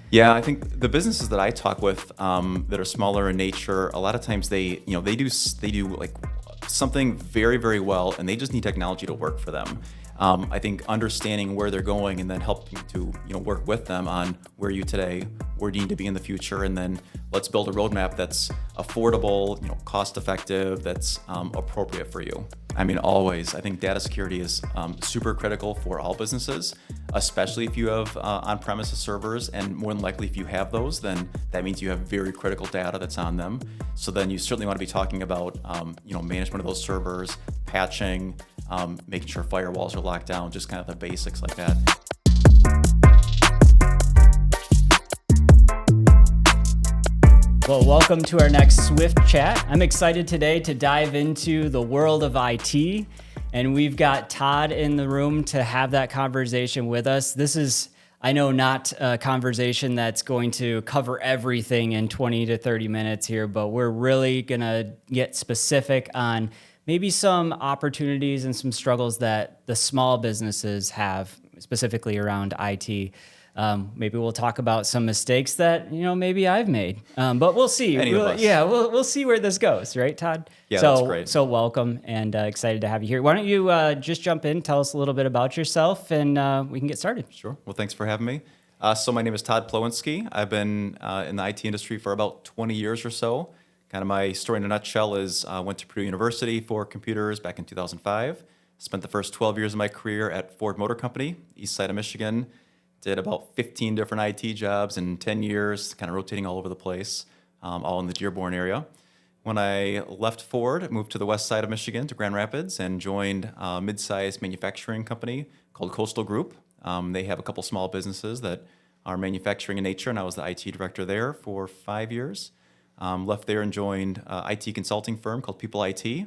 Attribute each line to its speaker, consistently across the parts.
Speaker 1: Yeah, I think the businesses that I talk with that are smaller in nature, a lot of times they do like something very, very well, and they just need technology to work for them. I think understanding where they're going and then helping to work with them on where you today, where do you need to be in the future, and then let's build a roadmap that's affordable, cost effective, that's appropriate for you. I mean, always. I think data security is super critical for all businesses, especially if you have on-premises servers, and more than likely if you have those, then that means you have very critical data that's on them. So then you certainly want to be talking about management of those servers, patching, making sure firewalls are locked down, just kind of the basics like that.
Speaker 2: Well, welcome to our next SWYFT chat. I'm excited today to dive into the world of IT, and we've got Todd in the room to have that conversation with us. This is, I know, not a conversation that's going to cover everything in 20 to 30 minutes here, but we're really gonna get specific on maybe some opportunities and some struggles that the small businesses have, specifically around IT. Maybe we'll talk about some mistakes that maybe I've made, but we'll see. We'll see where this goes, right, Todd?
Speaker 1: Yeah, that's great.
Speaker 2: So welcome, and excited to have you here. Why don't you just jump in, tell us a little bit about yourself, and we can get started.
Speaker 1: Sure. Well, thanks for having me. So my name is Todd Plowinski. I've been in the IT industry for about 20 years or so. Kind of my story in a nutshell is I went to Purdue University for computers back in 2005. Spent the first 12 years of my career at Ford Motor Company, east side of Michigan. Did about 15 different IT jobs in 10 years, kind of rotating all over the place, all in the Dearborn area. When I left Ford, I moved to the west side of Michigan to Grand Rapids and joined a mid-sized manufacturing company called Coastal Group. They have a couple small businesses that are manufacturing in nature, and I was the IT director there for 5 years. Left there and joined an IT consulting firm called People IT.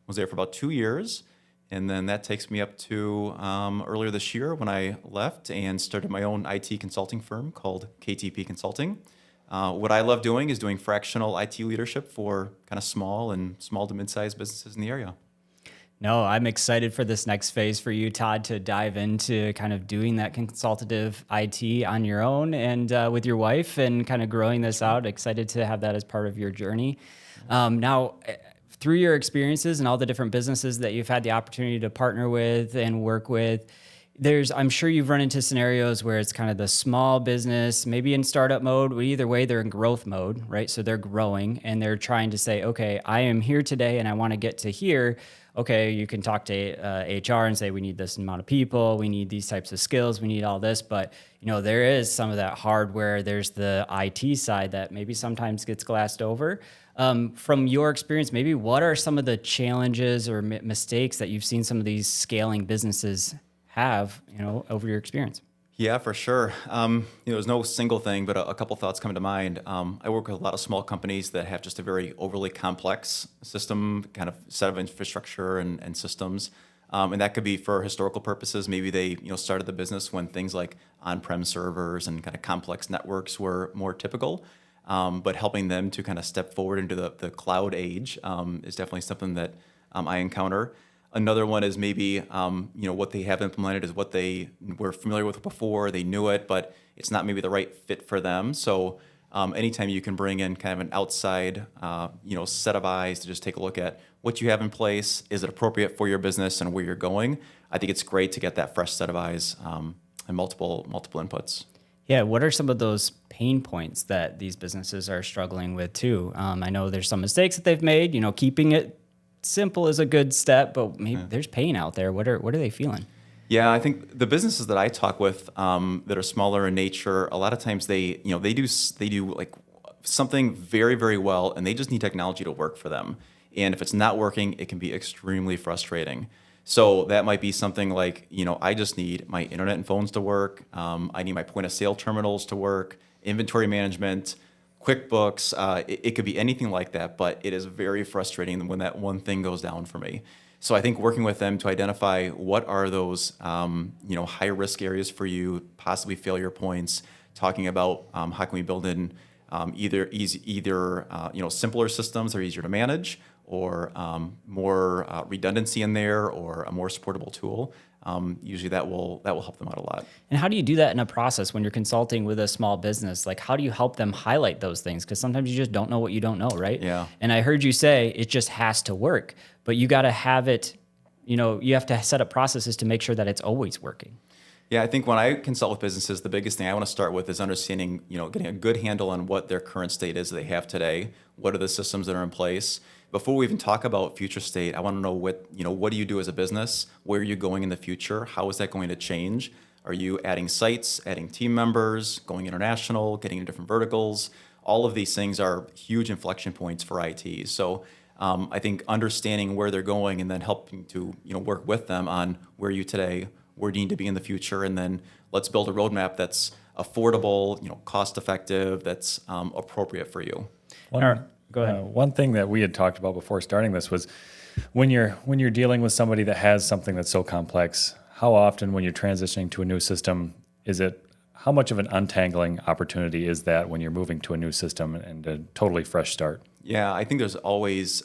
Speaker 1: Was there for about 2 years. And then that takes me up to earlier this year when I left and started my own IT consulting firm called KTP Consulting. What I love doing is doing fractional IT leadership for kind of small to mid-sized businesses in the area.
Speaker 2: No, I'm excited for this next phase for you, Todd, to dive into kind of doing that consultative IT on your own and with your wife and kind of growing this out. Excited to have that as part of your journey. Now, through your experiences and all the different businesses that you've had the opportunity to partner with and work with, I'm sure you've run into scenarios where it's kind of the small business, maybe in startup mode, but either way, they're in growth mode, right? So they're growing and they're trying to say, okay, I am here today and I want to get to here. Okay, you can talk to HR and say, we need this amount of people, we need these types of skills, we need all this. But there is some of that hardware. There's the IT side that maybe sometimes gets glassed over. From your experience, maybe what are some of the challenges or mistakes that you've seen some of these scaling businesses have, over your experience?
Speaker 1: Yeah, for sure. There's no single thing, but a couple thoughts come to mind. I work with a lot of small companies that have just a very overly complex system, kind of set of infrastructure and systems. And that could be for historical purposes. Maybe they started the business when things like on-prem servers and kind of complex networks were more typical. But helping them to kind of step forward into the cloud age is definitely something that I encounter. Another one is maybe what they have implemented is what they were familiar with before. They knew it, but it's not maybe the right fit for them. So anytime you can bring in kind of an outside set of eyes to just take a look at what you have in place, is it appropriate for your business and where you're going? I think it's great to get that fresh set of eyes and multiple inputs.
Speaker 2: Yeah, what are some of those pain points that these businesses are struggling with too? I know there's some mistakes that they've made. Keeping it simple is a good step, but maybe there's pain out there. What are they feeling?
Speaker 1: Yeah, I think the businesses that I talk with that are smaller in nature, a lot of times they do like something very, very well, and they just need technology to work for them. And if it's not working, it can be extremely frustrating. So that might be something like, I just need my internet and phones to work. I need my point of sale terminals to work, inventory management, QuickBooks. It could be anything like that, but it is very frustrating when that one thing goes down for me. So I think working with them to identify what are those high risk areas for you, possibly failure points, talking about how can we build in either simpler systems that are easier to manage, or more redundancy in there, or a more supportable tool. usually that will help them out a lot.
Speaker 2: And how do you do that in a process when you're consulting with a small business? Like, how do you help them highlight those things? Because sometimes you just don't know what you don't know, right?
Speaker 1: Yeah.
Speaker 2: And I heard you say it just has to work, but you got to have it, you have to set up processes to make sure that it's always working.
Speaker 1: Yeah, I think when I consult with businesses, the biggest thing I want to start with is understanding, getting a good handle on what their current state is that they have today. What are the systems that are in place? Before we even talk about future state, I want to know what do you do as a business? Where are you going in the future? How is that going to change? Are you adding sites, adding team members, going international, getting into different verticals? All of these things are huge inflection points for IT. So I think understanding where they're going and then helping to work with them on where are you today, where do you need to be in the future, and then let's build a roadmap that's affordable, cost effective, that's appropriate for you.
Speaker 2: Go ahead.
Speaker 3: One thing that we had talked about before starting this was when you're dealing with somebody that has something that's so complex, how often when you're transitioning to a new system, how much of an untangling opportunity is that when you're moving to a new system and a totally fresh start?
Speaker 1: Yeah, I think there's always,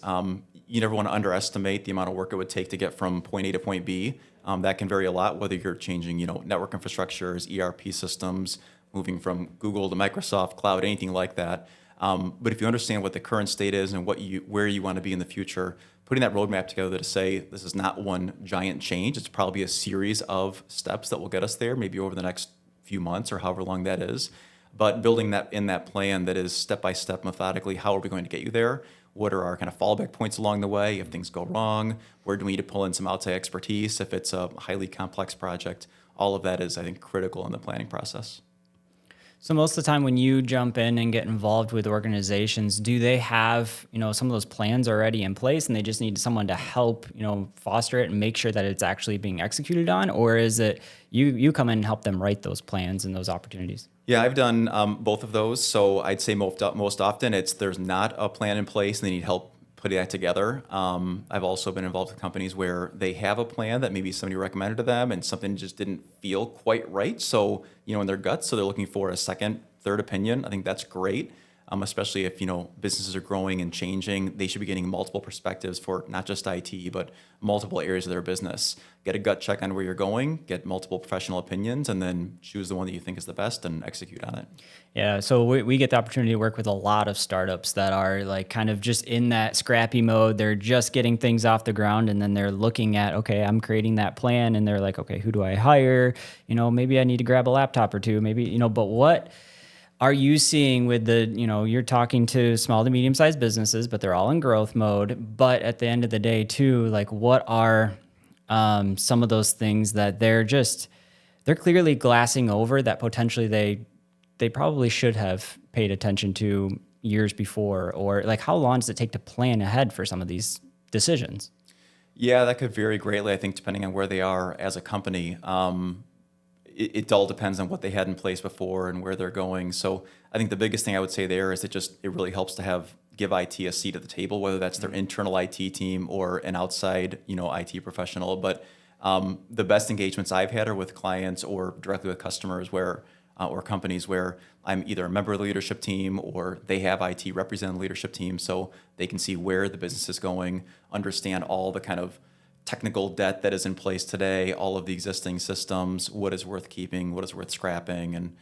Speaker 1: you never want to underestimate the amount of work it would take to get from point A to point B. That can vary a lot, whether you're changing, network infrastructures, ERP systems, moving from Google to Microsoft Cloud, anything like that. But if you understand what the current state is and where you want to be in the future, putting that roadmap together to say this is not one giant change, it's probably a series of steps that will get us there, maybe over the next few months or however long that is. But building that in that plan that is step by step, methodically, how are we going to get you there? What are our kind of fallback points along the way if things go wrong? Where do we need to pull in some outside expertise if it's a highly complex project? All of that is, I think, critical in the planning process.
Speaker 2: So most of the time when you jump in and get involved with organizations, do they have, some of those plans already in place and they just need someone to help, foster it and make sure that it's actually being executed on? Or is it you come in and help them write those plans and those opportunities?
Speaker 1: Yeah, I've done both of those. So I'd say most often there's not a plan in place and they need help putting that together. I've also been involved with companies where they have a plan that maybe somebody recommended to them and something just didn't feel quite right. So, in their guts, so they're looking for a second, third opinion. I think that's great. Especially if, businesses are growing and changing, they should be getting multiple perspectives for not just IT, but multiple areas of their business. Get a gut check on where you're going, get multiple professional opinions, and then choose the one that you think is the best and execute on it.
Speaker 2: Yeah, so we get the opportunity to work with a lot of startups that are like kind of just in that scrappy mode. They're just getting things off the ground, and then they're looking at, okay, I'm creating that plan, and they're like, okay, who do I hire? Maybe I need to grab a laptop or two, maybe, but what are you seeing with you're talking to small to medium-sized businesses, but they're all in growth mode. But at the end of the day, too, like what are some of those things that they're clearly glassing over that potentially they probably should have paid attention to years before? Or like how long does it take to plan ahead for some of these decisions?
Speaker 1: Yeah, that could vary greatly, I think, depending on where they are as a company. It all depends on what they had in place before and where they're going. So I think the biggest thing I would say there is it really helps to give IT a seat at the table, whether that's their internal IT team or an outside, IT professional. But the best engagements I've had are with clients or directly with customers or companies where I'm either a member of the leadership team or they have IT represent the leadership team so they can see where the business is going, understand all the kind of technical debt that is in place today, all of the existing systems, what is worth keeping, what is worth scrapping, and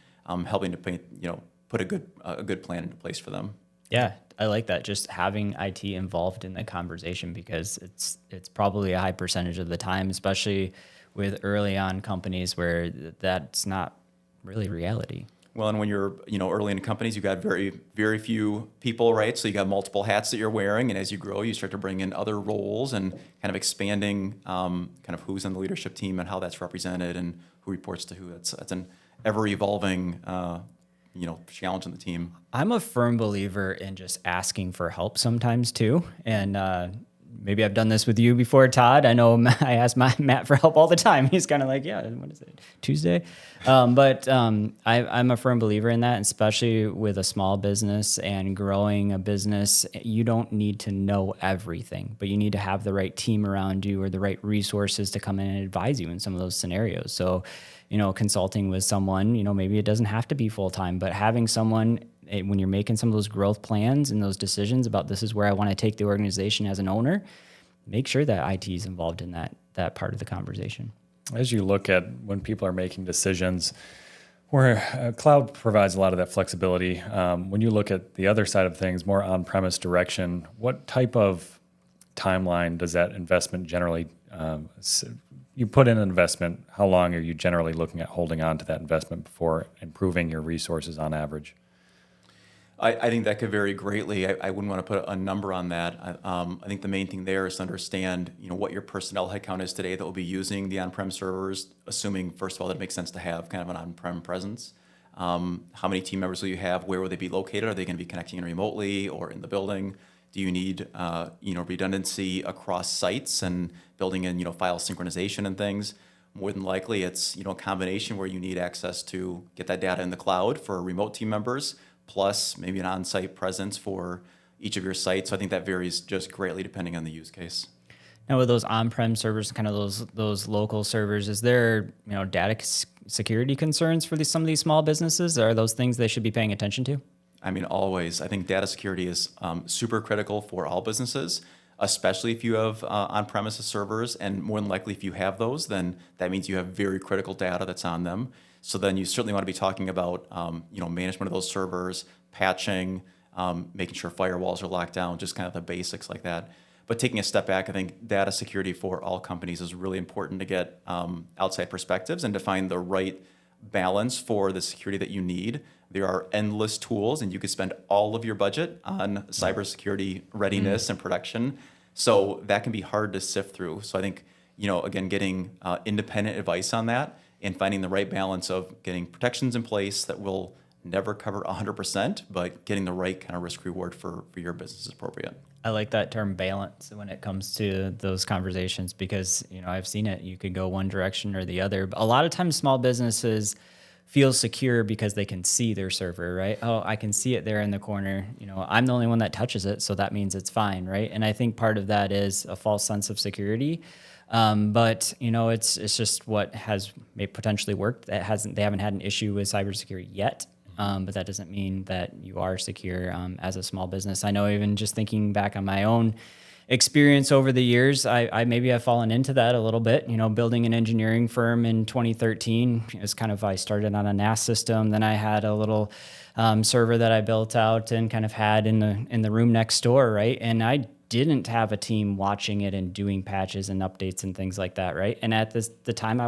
Speaker 1: helping to put a good plan into place for them.
Speaker 2: Yeah, I like that. Just having IT involved in the conversation because it's probably a high percentage of the time, especially with early on companies where that's not really reality.
Speaker 1: Well, and when you're, early in companies, you've got very, very few people, right? So you got multiple hats that you're wearing, and as you grow, you start to bring in other roles and kind of expanding kind of who's on the leadership team and how that's represented and who reports to who. That's an ever-evolving, challenge in the team.
Speaker 2: I'm a firm believer in just asking for help sometimes too, and maybe I've done this with you before, Todd. I know I ask Matt for help all the time. He's kind of like, yeah, what is it, Tuesday? But I'm a firm believer in that, and especially with a small business and growing a business. You don't need to know everything, but you need to have the right team around you or the right resources to come in and advise you in some of those scenarios. So, consulting with someone, maybe it doesn't have to be full-time, but having someone when you're making some of those growth plans and those decisions about this is where I want to take the organization as an owner, make sure that IT is involved in that part of the conversation.
Speaker 3: As you look at when people are making decisions, where cloud provides a lot of that flexibility, when you look at the other side of things, more on-premise direction, what type of timeline does that investment generally, you put in an investment, how long are you generally looking at holding on to that investment before improving your resources on average?
Speaker 1: I think that could vary greatly. I wouldn't want to put a number on that. I think the main thing there is to understand, what your personnel headcount is today that will be using the on-prem servers, assuming, first of all, that it makes sense to have kind of an on-prem presence. How many team members will you have? Where will they be located? Are they going to be connecting in remotely or in the building? Do you need, redundancy across sites and building in, file synchronization and things? More than likely, it's, a combination where you need access to get that data in the cloud for remote team members, plus maybe an on-site presence for each of your sites. So I think that varies just greatly depending on the use case.
Speaker 2: Now, with those on-prem servers, kind of those local servers, is there data security concerns for some of these small businesses? Are those things they should be paying attention to?
Speaker 1: I mean, always. I think data security is super critical for all businesses, especially if you have on-premises servers. And more than likely, if you have those, then that means you have very critical data that's on them. So then you certainly want to be talking about management of those servers, patching, making sure firewalls are locked down, just kind of the basics like that. But taking a step back, I think data security for all companies is really important to get outside perspectives and to find the right balance for the security that you need. There are endless tools, and you could spend all of your budget on cybersecurity readiness and protection. So that can be hard to sift through. So I think, again, getting independent advice on that and finding the right balance of getting protections in place that will never cover 100%, but getting the right kind of risk reward for your business is appropriate.
Speaker 2: I like that term balance when it comes to those conversations because, I've seen it. You could go one direction or the other. But a lot of times small businesses feel secure because they can see their server, right? Oh, I can see it there in the corner. I'm the only one that touches it, so that means it's fine, right? And I think part of that is a false sense of security. But it's just what has potentially worked. They haven't had an issue with cybersecurity yet. But that doesn't mean that you are secure as a small business. I know even just thinking back on my own experience over the years, I maybe have fallen into that a little bit. Building an engineering firm in 2013, it's kind of I started on a NAS system. Then I had a little server that I built out and kind of had in the room next door, right? And I didn't have a team watching it and doing patches and updates and things like that, right? And at the time,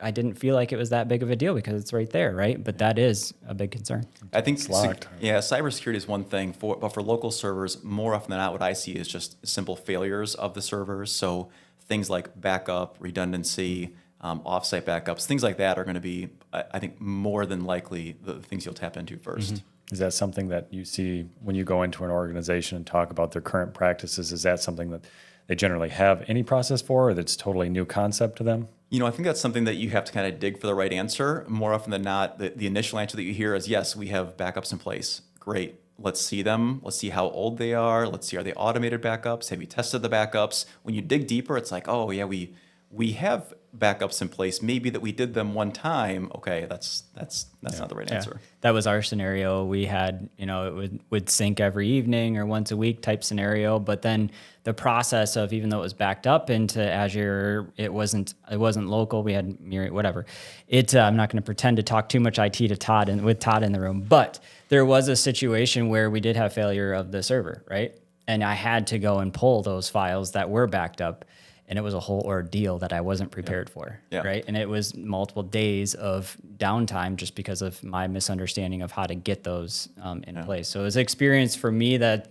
Speaker 2: I didn't feel like it was that big of a deal because it's right there, right? But that is a big concern.
Speaker 1: I think
Speaker 3: It's locked.
Speaker 1: cybersecurity is one thing, but for local servers, more often than not, what I see is just simple failures of the servers. So things like backup, redundancy, offsite backups, things like that are going to be, I think, more than likely the things you'll tap into first.
Speaker 3: Mm-hmm. Is that something that you see when you go into an organization and talk about their current practices? Is that something that they generally have any process for, or that's totally new concept to them?
Speaker 1: I think that's something that you have to kind of dig for the right answer. More often than not, the initial answer that you hear is, yes, we have backups in place. Great. Let's see them. Let's see how old they are. Let's see, are they automated backups? Have you tested the backups? When you dig deeper, it's like, oh, yeah, we have backups in place. Maybe that we did them one time. Okay, that's not the right answer.
Speaker 2: That was our scenario. We had, it would sync every evening or once a week type scenario. But then the process of, even though it was backed up into Azure, it wasn't local. We had Myriad, whatever. I'm not going to pretend to talk too much IT to Todd and with Todd in the room, but there was a situation where we did have failure of the server, right? And I had to go and pull those files that were backed up. And it was a whole ordeal that I wasn't prepared for, right? And it was multiple days of downtime just because of my misunderstanding of how to get those in place. So it was an experience for me that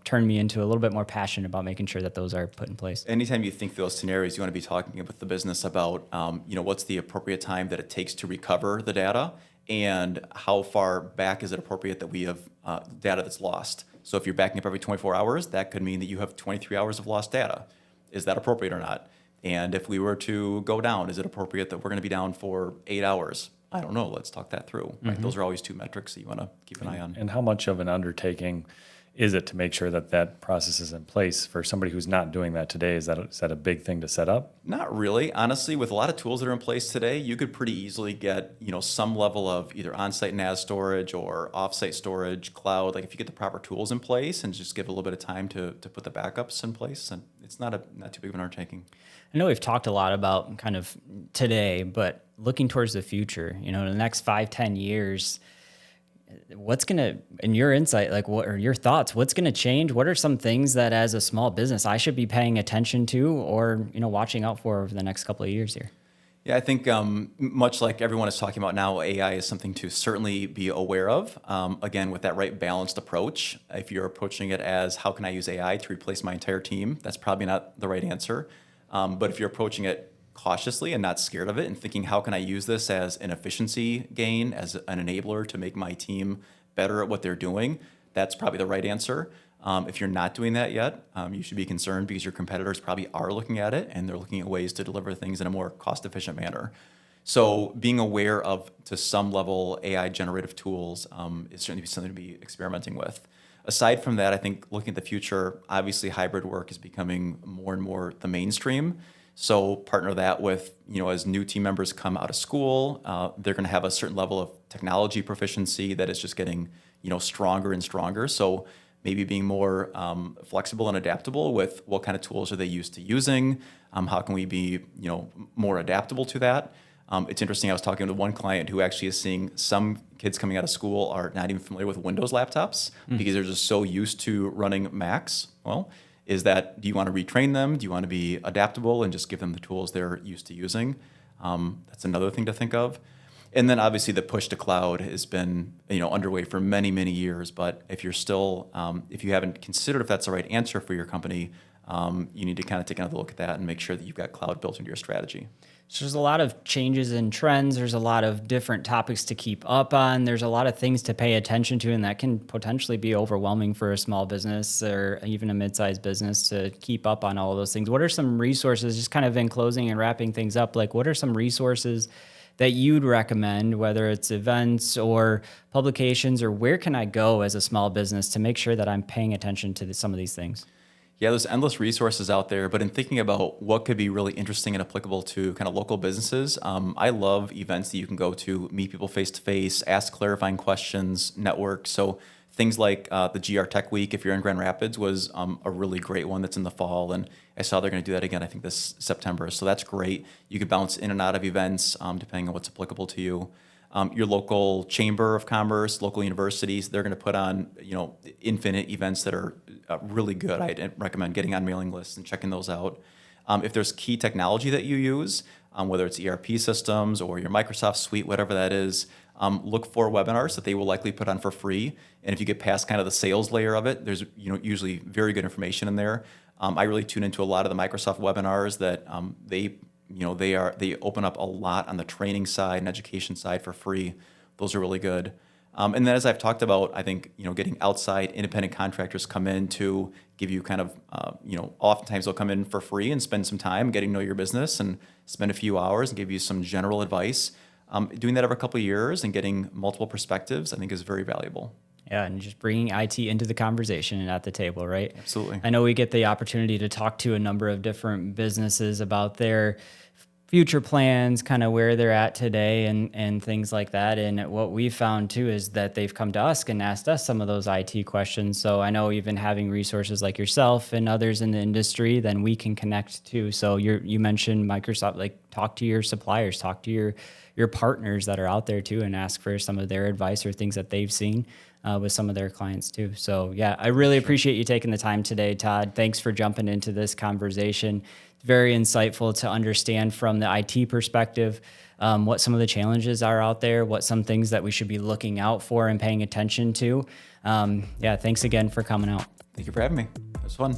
Speaker 2: turned me into a little bit more passionate about making sure that those are put in place.
Speaker 1: Anytime you think those scenarios, you want to be talking with the business about what's the appropriate time that it takes to recover the data, and how far back is it appropriate that we have data that's lost. So if you're backing up every 24 hours, that could mean that you have 23 hours of lost data. Is that appropriate or not? And if we were to go down, is it appropriate that we're going to be down for 8 hours? I don't know. Let's talk that through. Right? Those are always two metrics that you want to keep an eye on.
Speaker 3: And how much of an undertaking is it to make sure that that process is in place for somebody who's not doing that today? Is that a big thing to set up?
Speaker 1: Not really. Honestly, with a lot of tools that are in place today, you could pretty easily get some level of either on-site NAS storage or off-site storage, cloud. Like if you get the proper tools in place and just give a little bit of time to put the backups in place, and it's not too big of an undertaking.
Speaker 2: I know we've talked a lot about kind of today, but looking towards the future, in the next 5-10 years, what's going to, in your insight, like what are your thoughts? What's going to change? What are some things that as a small business I should be paying attention to or, watching out for over the next couple of years here?
Speaker 1: Yeah, I think much like everyone is talking about now, AI is something to certainly be aware of. Again, with that right balanced approach, if you're approaching it as how can I use AI to replace my entire team, that's probably not the right answer. But if you're approaching it cautiously and not scared of it and thinking how can I use this as an efficiency gain, as an enabler to make my team better at what they're doing, that's probably the right answer. If you're not doing that yet, you should be concerned because your competitors probably are looking at it and they're looking at ways to deliver things in a more cost-efficient manner. So being aware of, to some level, AI generative tools is certainly something to be experimenting with. Aside from that, I think looking at the future, obviously hybrid work is becoming more and more the mainstream. So partner that with, as new team members come out of school, they're going to have a certain level of technology proficiency that is just getting, stronger and stronger. So maybe being more flexible and adaptable with what kind of tools are they used to using? How can we be, more adaptable to that? It's interesting. I was talking to one client who actually is seeing some kids coming out of school are not even familiar with Windows laptops because they're just so used to running Macs. Well, do you want to retrain them? Do you want to be adaptable and just give them the tools they're used to using? That's another thing to think of. And then obviously the push to cloud has been underway for many, many years. But if you're still, if you haven't considered if that's the right answer for your company, you need to kind of take another look at that and make sure that you've got cloud built into your strategy.
Speaker 2: So there's a lot of changes in trends. There's a lot of different topics to keep up on. There's a lot of things to pay attention to, and that can potentially be overwhelming for a small business or even a mid-sized business to keep up on all of those things. What are some resources, just kind of in closing and wrapping things up, like what are some resources that you'd recommend, whether it's events or publications, or where can I go as a small business to make sure that I'm paying attention to some of these things?
Speaker 1: Yeah, there's endless resources out there, but in thinking about what could be really interesting and applicable to kind of local businesses, I love events that you can go to, meet people face to face, ask clarifying questions, network. So things like the GR Tech Week, if you're in Grand Rapids, was a really great one that's in the fall, and I saw they're going to do that again, I think this September. So that's great. You could bounce in and out of events depending on what's applicable to you. Your local chamber of commerce, local universities, they're going to put on infinite events that are really good. I'd recommend getting on mailing lists and checking those out. If there's key technology that you use, whether it's ERP systems or your Microsoft suite, whatever that is, look for webinars that they will likely put on for free. And if you get past kind of the sales layer of it, there's usually very good information in there. I really tune into a lot of the Microsoft webinars that they open up a lot on the training side and education side for free. Those are really good. And then as I've talked about, I think, getting outside independent contractors come in to give you kind of, oftentimes they'll come in for free and spend some time getting to know your business and spend a few hours and give you some general advice. Doing that over a couple of years and getting multiple perspectives, I think is very valuable.
Speaker 2: Yeah, and just bringing IT into the conversation and at the table, right?
Speaker 1: Absolutely.
Speaker 2: I know we get the opportunity to talk to a number of different businesses about their future plans, kind of where they're at today and things like that. And what we found too is that they've come to us and asked us some of those IT questions. So I know even having resources like yourself and others in the industry, then we can connect too. So you mentioned Microsoft, like talk to your suppliers, talk to your partners that are out there too, and ask for some of their advice or things that they've seen with some of their clients too. So yeah, I really appreciate you taking the time today, Todd. Thanks for jumping into this conversation. Very insightful to understand from the IT perspective what some of the challenges are out there, what some things that we should be looking out for and paying attention to. Thanks again for coming out.
Speaker 1: Thank you for having me. It was fun.